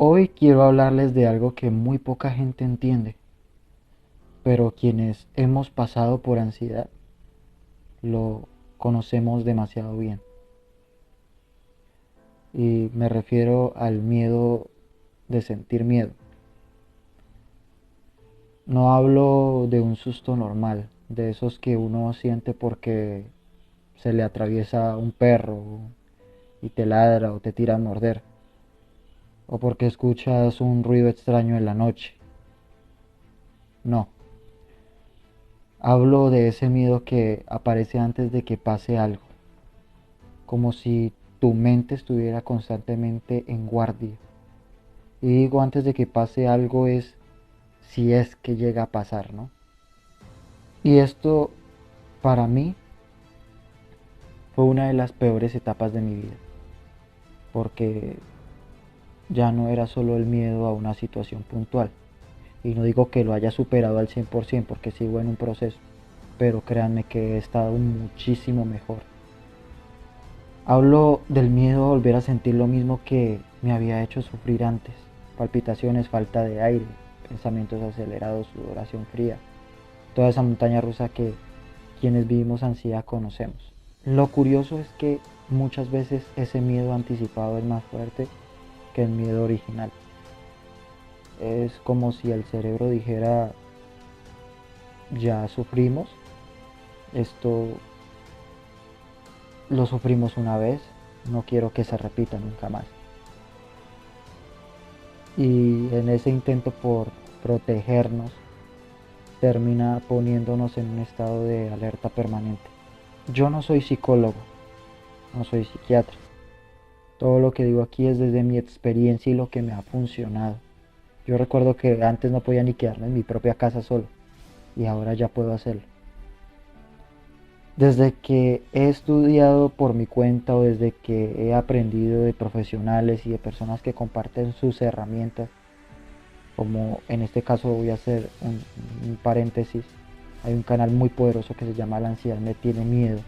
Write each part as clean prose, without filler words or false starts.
Hoy quiero hablarles de algo que muy poca gente entiende, pero quienes hemos pasado por ansiedad lo conocemos demasiado bien. Y me refiero al miedo de sentir miedo. No hablo de un susto normal, de esos que uno siente porque se le atraviesa un perro y te ladra o te tira a morder, o porque escuchas un ruido extraño en la noche. No, hablo de ese miedo que aparece antes de que pase algo, como si tu mente estuviera constantemente en guardia. Y digo antes de que pase algo es si es que llega a pasar, ¿no? Y esto para mí fue una de las peores etapas de mi vida, porque ya no era solo el miedo a una situación puntual. Y no digo que lo haya superado al 100% porque sigo en un proceso, pero créanme que he estado muchísimo mejor. Hablo del miedo a volver a sentir lo mismo que me había hecho sufrir antes. Palpitaciones, falta de aire, pensamientos acelerados, sudoración fría. Toda esa montaña rusa que quienes vivimos ansiedad conocemos. Lo curioso es que muchas veces ese miedo anticipado es más fuerte que el miedo original. Es como si el cerebro dijera, ya sufrimos, esto lo sufrimos una vez, no quiero que se repita nunca más. Y en ese intento por protegernos termina poniéndonos en un estado de alerta permanente. Yo no soy psicólogo, no soy psiquiatra. Todo lo que digo aquí es desde mi experiencia y lo que me ha funcionado. Yo recuerdo que antes no podía ni quedarme en mi propia casa solo y ahora ya puedo hacerlo. Desde que he estudiado por mi cuenta o desde que he aprendido de profesionales y de personas que comparten sus herramientas, como en este caso voy a hacer un paréntesis, hay un canal muy poderoso que se llama La ansiedad me tiene miedo.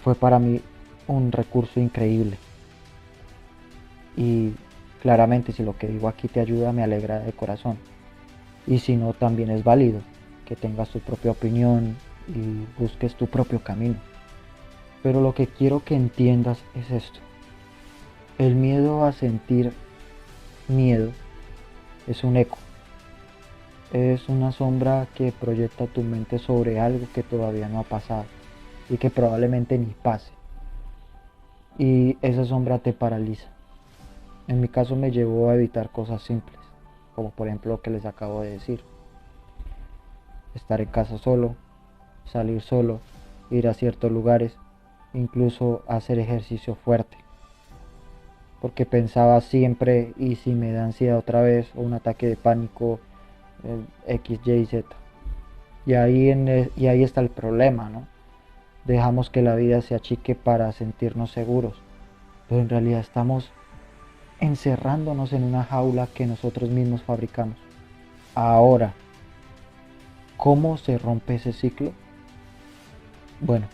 Fue para mí un recurso increíble y claramente si lo que digo aquí te ayuda me alegra de corazón y si no también es válido que tengas tu propia opinión y busques tu propio camino. Pero lo que quiero que entiendas es esto. El miedo a sentir miedo es un eco. Es una sombra que proyecta tu mente sobre algo que todavía no ha pasado y que probablemente ni pase. Y esa sombra te paraliza. En mi caso me llevó a evitar cosas simples, como por ejemplo lo que les acabo de decir. Estar en casa solo, salir solo, ir a ciertos lugares, incluso hacer ejercicio fuerte. Porque pensaba siempre, y si me da ansiedad otra vez o un ataque de pánico, X, Y, Z. Y ahí está el problema, ¿no? Dejamos que la vida se achique para sentirnos seguros, pero en realidad estamos encerrándonos en una jaula que nosotros mismos fabricamos. Ahora, ¿cómo se rompe ese ciclo? Bueno,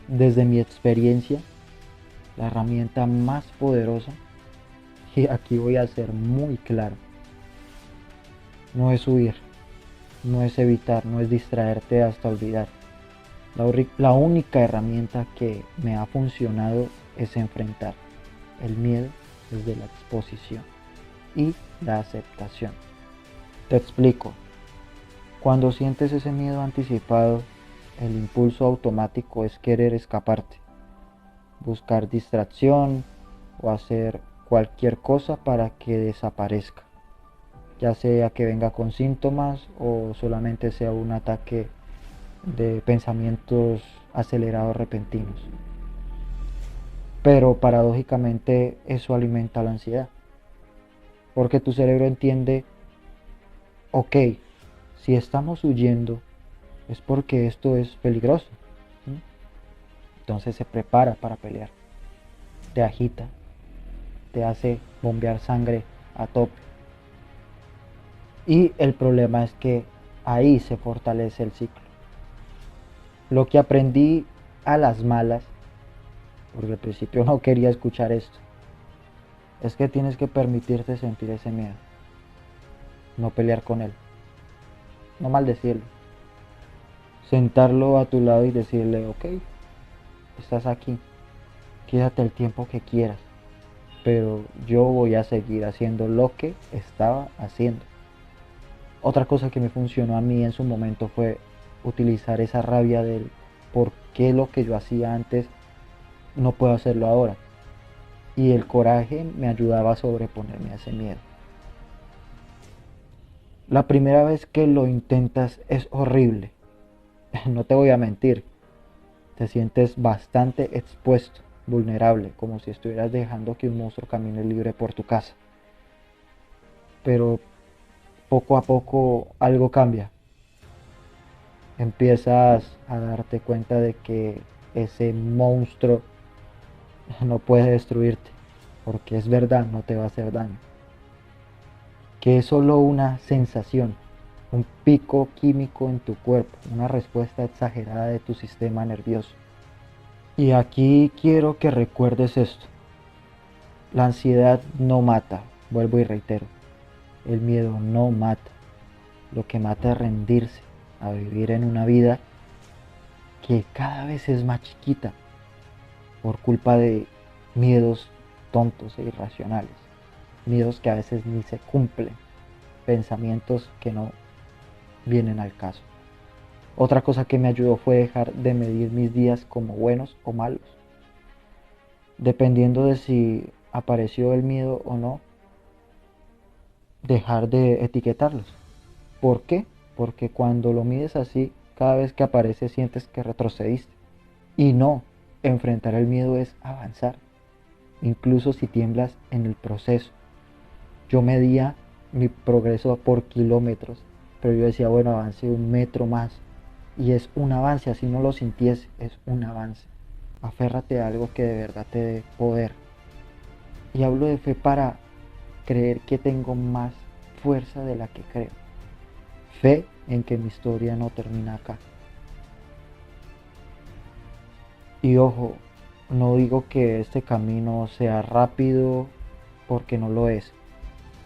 desde mi experiencia, la herramienta más poderosa, y aquí voy a ser muy claro, no es huir, no es evitar, no es distraerte hasta olvidar. La única herramienta que me ha funcionado es enfrentar el miedo desde la exposición y la aceptación. Te explico. Cuando sientes ese miedo anticipado, el impulso automático es querer escaparte, buscar distracción o hacer cualquier cosa para que desaparezca, ya sea que venga con síntomas o solamente sea un ataque de pensamientos acelerados repentinos. Pero paradójicamente eso alimenta la ansiedad, porque tu cerebro entiende, ok, si estamos huyendo es porque esto es peligroso. ¿Sí? Entonces se prepara para pelear, te agita, te hace bombear sangre a tope. Y el problema es que ahí se fortalece el ciclo. Lo que aprendí a las malas, porque al principio no quería escuchar esto, es que tienes que permitirte sentir ese miedo, no pelear con él, no maldecirlo, sentarlo a tu lado y decirle, ok, estás aquí, quédate el tiempo que quieras, pero yo voy a seguir haciendo lo que estaba haciendo. Otra cosa que me funcionó a mí en su momento fue utilizar esa rabia del por qué lo que yo hacía antes no puedo hacerlo ahora. Y el coraje me ayudaba a sobreponerme a ese miedo. La primera vez que lo intentas es horrible, no te voy a mentir, te sientes bastante expuesto, vulnerable, como si estuvieras dejando que un monstruo camine libre por tu casa. Pero poco a poco algo cambia. Empiezas a darte cuenta de que ese monstruo no puede destruirte, porque es verdad, no te va a hacer daño. Que es solo una sensación, un pico químico en tu cuerpo, una respuesta exagerada de tu sistema nervioso. Y aquí quiero que recuerdes esto. La ansiedad no mata, vuelvo y reitero. El miedo no mata. Lo que mata es rendirse a vivir en una vida que cada vez es más chiquita por culpa de miedos tontos e irracionales. Miedos que a veces ni se cumplen. Pensamientos que no vienen al caso. Otra cosa que me ayudó fue dejar de medir mis días como buenos o malos. Dependiendo de si apareció el miedo o no, dejar de etiquetarlos. ¿Por qué? Porque cuando lo mides así, cada vez que aparece sientes que retrocediste. Y no, enfrentar el miedo es avanzar, incluso si tiemblas en el proceso. Yo medía mi progreso por kilómetros, pero yo decía, bueno, avance un metro más. Y es un avance, así no lo sintiese, es un avance. Aférrate a algo que de verdad te dé poder. Y hablo de fe para creer que tengo más fuerza de la que creo. Fe en que mi historia no termina acá. Y ojo, no digo que este camino sea rápido porque no lo es.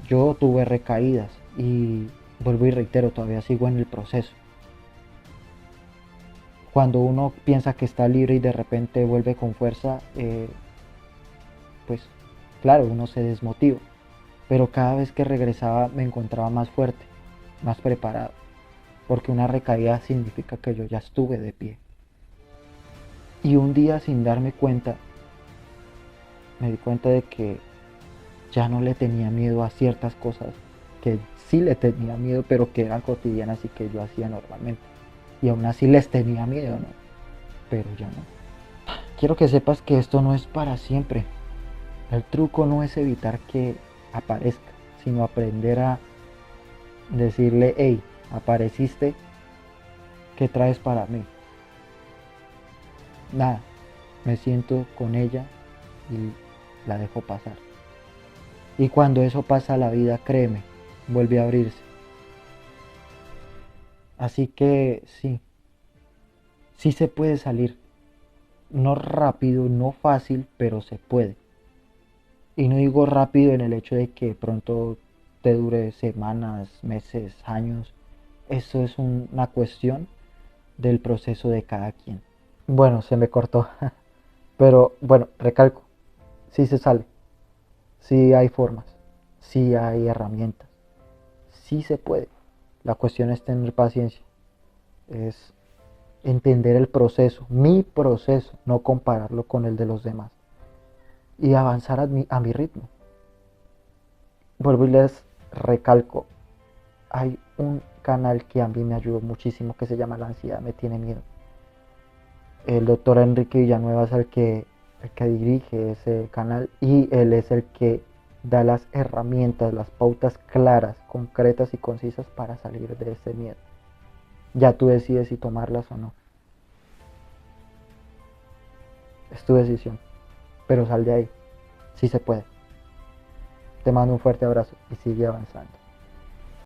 Yo tuve recaídas y vuelvo y reitero, todavía sigo en el proceso. Cuando uno piensa que está libre y de repente vuelve con fuerza, pues claro, uno se desmotiva. Pero cada vez que regresaba me encontraba más fuerte, más preparado, porque una recaída significa que yo ya estuve de pie. Y un día sin darme cuenta, me di cuenta de que ya no le tenía miedo a ciertas cosas que sí le tenía miedo, pero que eran cotidianas y que yo hacía normalmente. Y aún así les tenía miedo, ¿no? Pero ya no. Quiero que sepas que esto no es para siempre. El truco no es evitar que aparezca, sino aprender a decirle, hey, apareciste, ¿qué traes para mí? Nada, me siento con ella y la dejo pasar. Y cuando eso pasa, la vida, créeme, vuelve a abrirse. Así que sí, sí se puede salir. No rápido, no fácil, pero se puede. Y no digo rápido en el hecho de que pronto te dure semanas, meses, años. Eso es una cuestión del proceso de cada quien. Bueno, se me cortó. Pero bueno, recalco, sí se sale. Sí hay formas. Sí hay herramientas. Sí se puede. La cuestión es tener paciencia. Es entender el proceso, mi proceso, no compararlo con el de los demás. Y avanzar a mi ritmo. Vuelvo y les recalco, hay un canal que a mí me ayudó muchísimo que se llama La ansiedad me tiene miedo. El doctor Enrique Villanueva es el que dirige ese canal y él es el que da las herramientas, las pautas claras, concretas y concisas para salir de ese miedo. Ya tú decides si tomarlas o no. Es tu decisión, pero sal de ahí, sí se puede. Te mando un fuerte abrazo y sigue avanzando.